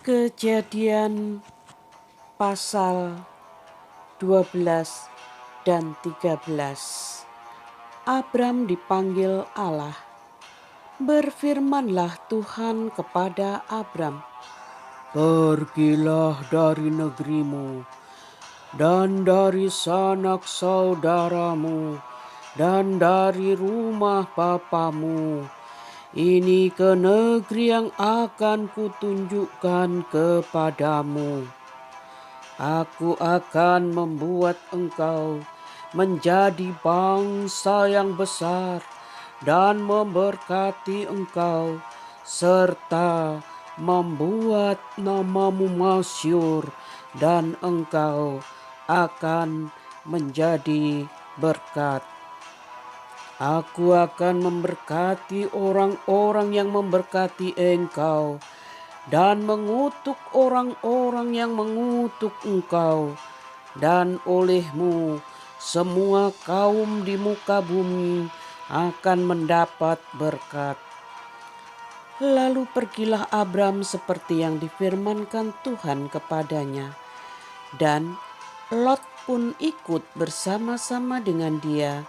Kejadian pasal 12 dan 13. Abram dipanggil Allah. Berfirmanlah Tuhan kepada Abram, "Pergilah dari negerimu dan dari sanak saudaramu dan dari rumah bapamu. Ini ke negeri yang akan kutunjukkan kepadamu. Aku akan membuat engkau menjadi bangsa yang besar dan memberkati engkau, serta membuat namamu masyhur, dan engkau akan menjadi berkat. Aku akan memberkati orang-orang yang memberkati engkau, dan mengutuk orang-orang yang mengutuk engkau, dan olehmu semua kaum di muka bumi akan mendapat berkat." Lalu pergilah Abram seperti yang difirmankan Tuhan kepadanya, dan Lot pun ikut bersama-sama dengan dia.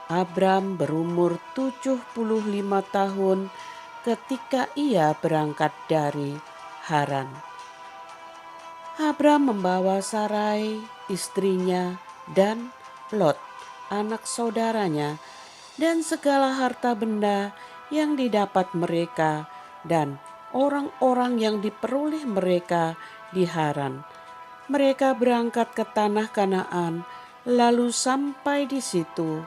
Abram berumur 75 tahun ketika ia berangkat dari Haran. Abram membawa Sarai, istrinya, dan Lot, anak saudaranya, dan segala harta benda yang didapat mereka dan orang-orang yang diperoleh mereka di Haran. Mereka berangkat ke tanah Kanaan, lalu sampai di situ.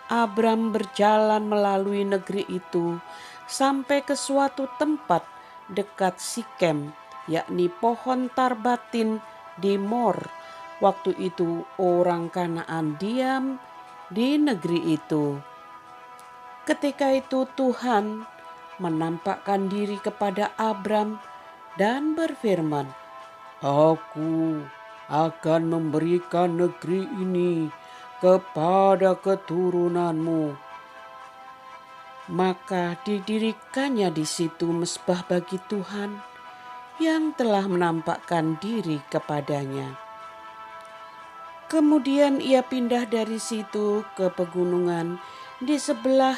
Abram berjalan melalui negeri itu sampai ke suatu tempat dekat Sikem, yakni pohon tarbatin di Mor. Waktu itu orang Kanaan diam di negeri itu. Ketika itu Tuhan menampakkan diri kepada Abram dan berfirman, "Aku akan memberikan negeri ini kepada keturunanmu." Maka didirikannya di situ mezbah bagi Tuhan yang telah menampakkan diri kepadanya. Kemudian ia pindah dari situ ke pegunungan di sebelah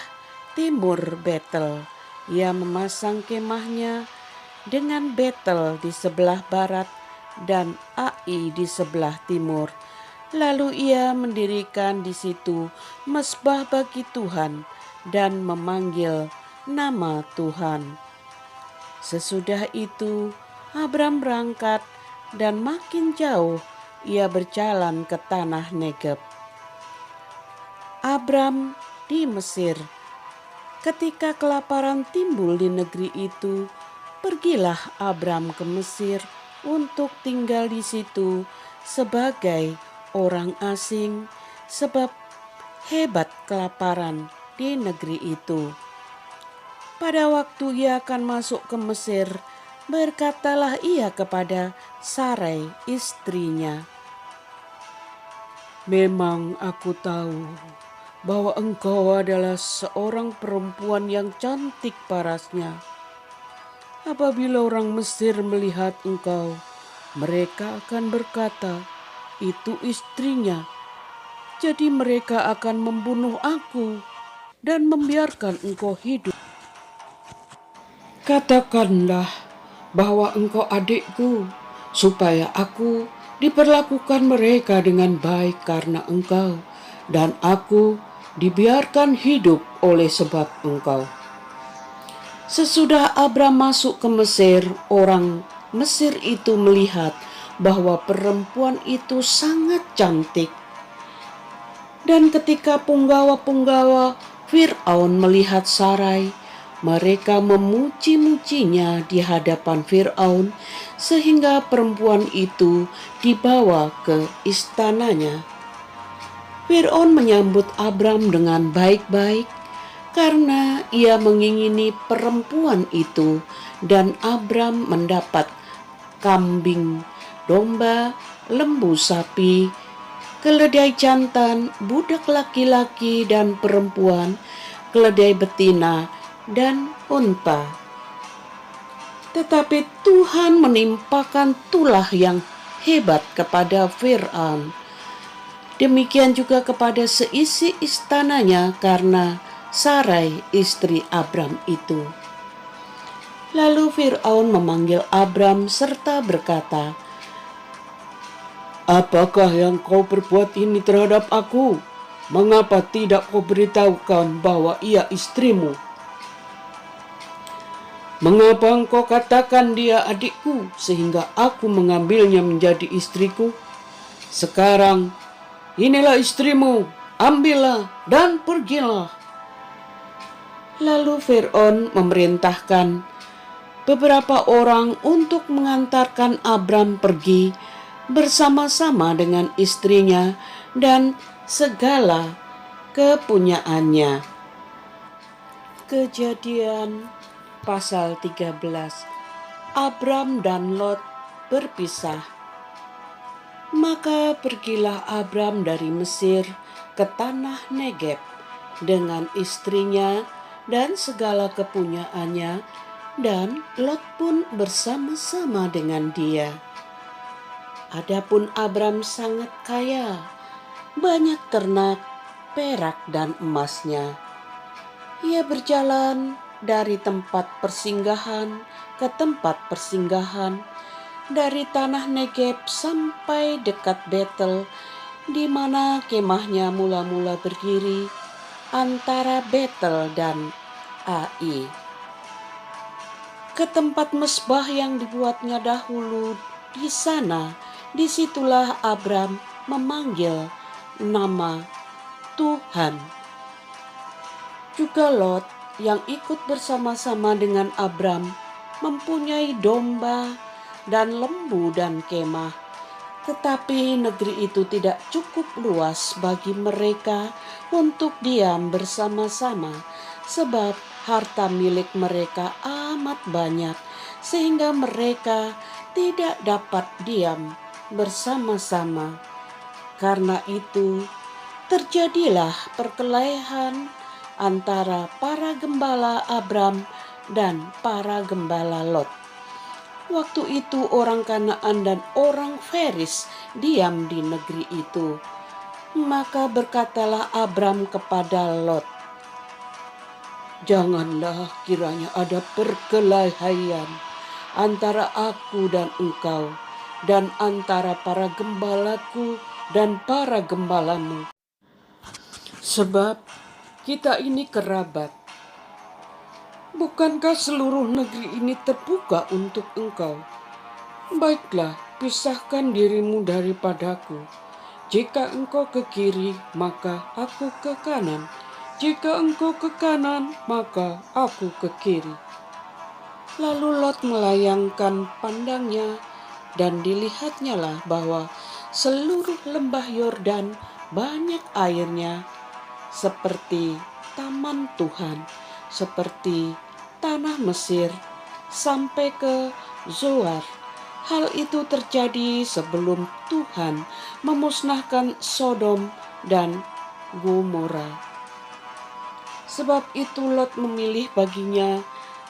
timur Betel. Ia memasang kemahnya dengan Betel di sebelah barat dan Ai di sebelah timur. Lalu ia mendirikan di situ mezbah bagi Tuhan dan memanggil nama Tuhan. Sesudah itu Abram berangkat dan makin jauh ia berjalan ke tanah Negeb. Abram di Mesir. Ketika kelaparan timbul di negeri itu, pergilah Abram ke Mesir untuk tinggal di situ sebagai orang asing, sebab hebat kelaparan di negeri itu. Pada waktu ia akan masuk ke Mesir, berkatalah ia kepada Sarai istrinya, "Memang aku tahu bahwa engkau adalah seorang perempuan yang cantik parasnya. Apabila orang Mesir melihat engkau, mereka akan berkata, 'Itu istrinya.' Jadi mereka akan membunuh aku dan membiarkan engkau hidup. Katakanlah bahwa engkau adikku, supaya aku diperlakukan mereka dengan baik karena engkau, dan aku dibiarkan hidup oleh sebab engkau." Sesudah Abram masuk ke Mesir, orang Mesir itu melihat bahwa perempuan itu sangat cantik. Dan ketika punggawa-punggawa Fir'aun melihat Sarai, mereka memuji-mujinya di hadapan Fir'aun, sehingga perempuan itu dibawa ke istananya. Fir'aun menyambut Abram dengan baik-baik karena ia mengingini perempuan itu, dan Abram mendapat kambing, domba, lembu sapi, keledai jantan, budak laki-laki dan perempuan, keledai betina, dan unta. Tetapi Tuhan menimpakan tulah yang hebat kepada Fir'aun. Demikian juga kepada seisi istananya karena Sarai istri Abram itu. Lalu Fir'aun memanggil Abram serta berkata, "Apakah yang kau perbuat ini terhadap aku? Mengapa tidak kau beritahukan bahwa ia istrimu? Mengapa engkau katakan dia adikku sehingga aku mengambilnya menjadi istriku? Sekarang inilah istrimu, ambillah dan pergilah." Lalu Fir'aun memerintahkan beberapa orang untuk mengantarkan Abram pergi bersama-sama dengan istrinya dan segala kepunyaannya. Kejadian pasal 13. Abram dan Lot berpisah. Maka pergilah Abram dari Mesir ke tanah Negeb dengan istrinya dan segala kepunyaannya, dan Lot pun bersama-sama dengan dia. Adapun Abram sangat kaya, banyak ternak, perak dan emasnya. Ia berjalan dari tempat persinggahan ke tempat persinggahan, dari tanah Negeb sampai dekat Betel, di mana kemahnya mula-mula berdiri antara Betel dan Ai, ke tempat mesbah yang dibuatnya dahulu. Di sana, disitulah Abram memanggil nama Tuhan. Juga Lot yang ikut bersama-sama dengan Abram mempunyai domba dan lembu dan kemah. Tetapi negeri itu tidak cukup luas bagi mereka untuk diam bersama-sama, sebab harta milik mereka amat banyak, sehingga mereka tidak dapat diam bersama-sama. Karena itu terjadilah perkelahian antara para gembala Abram dan para gembala Lot. Waktu itu orang Kanaan dan orang Feris diam di negeri itu. Maka berkatalah Abram kepada Lot, "Janganlah kiranya ada perkelahian antara aku dan engkau, dan antara para gembalaku dan para gembalamu. Sebab kita ini kerabat. Bukankah seluruh negeri ini terbuka untuk engkau? Baiklah, pisahkan dirimu daripadaku. Jika engkau ke kiri, maka aku ke kanan. Jika engkau ke kanan, maka aku ke kiri." Lalu Lot melayangkan pandangnya, dan dilihatnyalah bahwa seluruh lembah Yordan banyak airnya, seperti taman Tuhan, seperti tanah Mesir, sampai ke Zoar. Hal itu terjadi sebelum Tuhan memusnahkan Sodom dan Gomora. Sebab itu Lot memilih baginya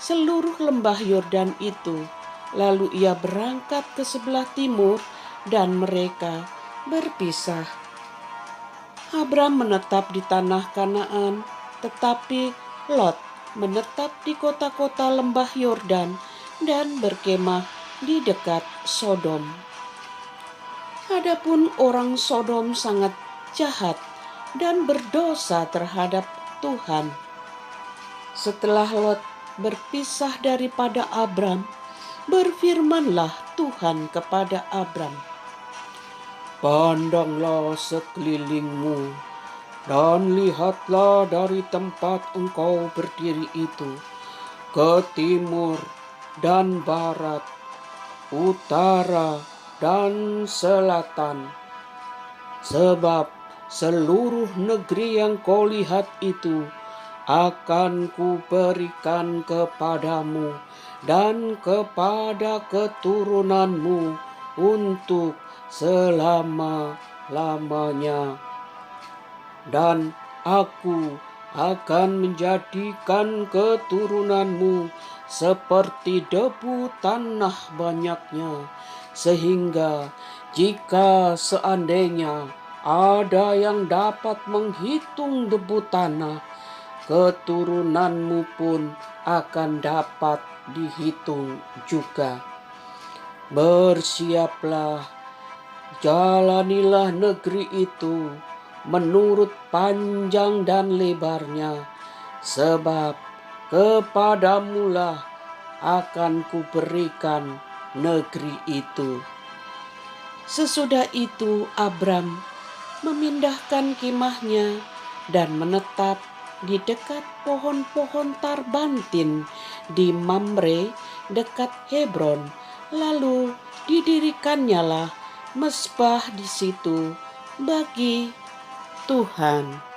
seluruh lembah Yordan itu. Lalu ia berangkat ke sebelah timur dan mereka berpisah. Abram menetap di tanah Kanaan, tetapi Lot menetap di kota-kota lembah Yordan dan berkemah di dekat Sodom. Adapun orang Sodom sangat jahat dan berdosa terhadap Tuhan. Setelah Lot berpisah daripada Abram, berfirmanlah Tuhan kepada Abram, "Pandanglah sekelilingmu, dan lihatlah dari tempat engkau berdiri itu, ke timur dan barat, utara dan selatan. Sebab seluruh negeri yang kau lihat itu akan kuberikan kepadamu dan kepada keturunanmu untuk selama-lamanya. Dan aku akan menjadikan keturunanmu seperti debu tanah banyaknya, sehingga jika seandainya ada yang dapat menghitung debu tanah, keturunanmu pun akan dapat dihitung juga. Bersiaplah, jalanilah negeri itu menurut panjang dan lebarnya, sebab kepadamulah akan kuberikan negeri itu. Sesudah itu Abram memindahkan kemahnya dan menetap di dekat pohon-pohon tarbantin di Mamre dekat Hebron. Lalu didirikannya lah mezbah di situ bagi Tuhan.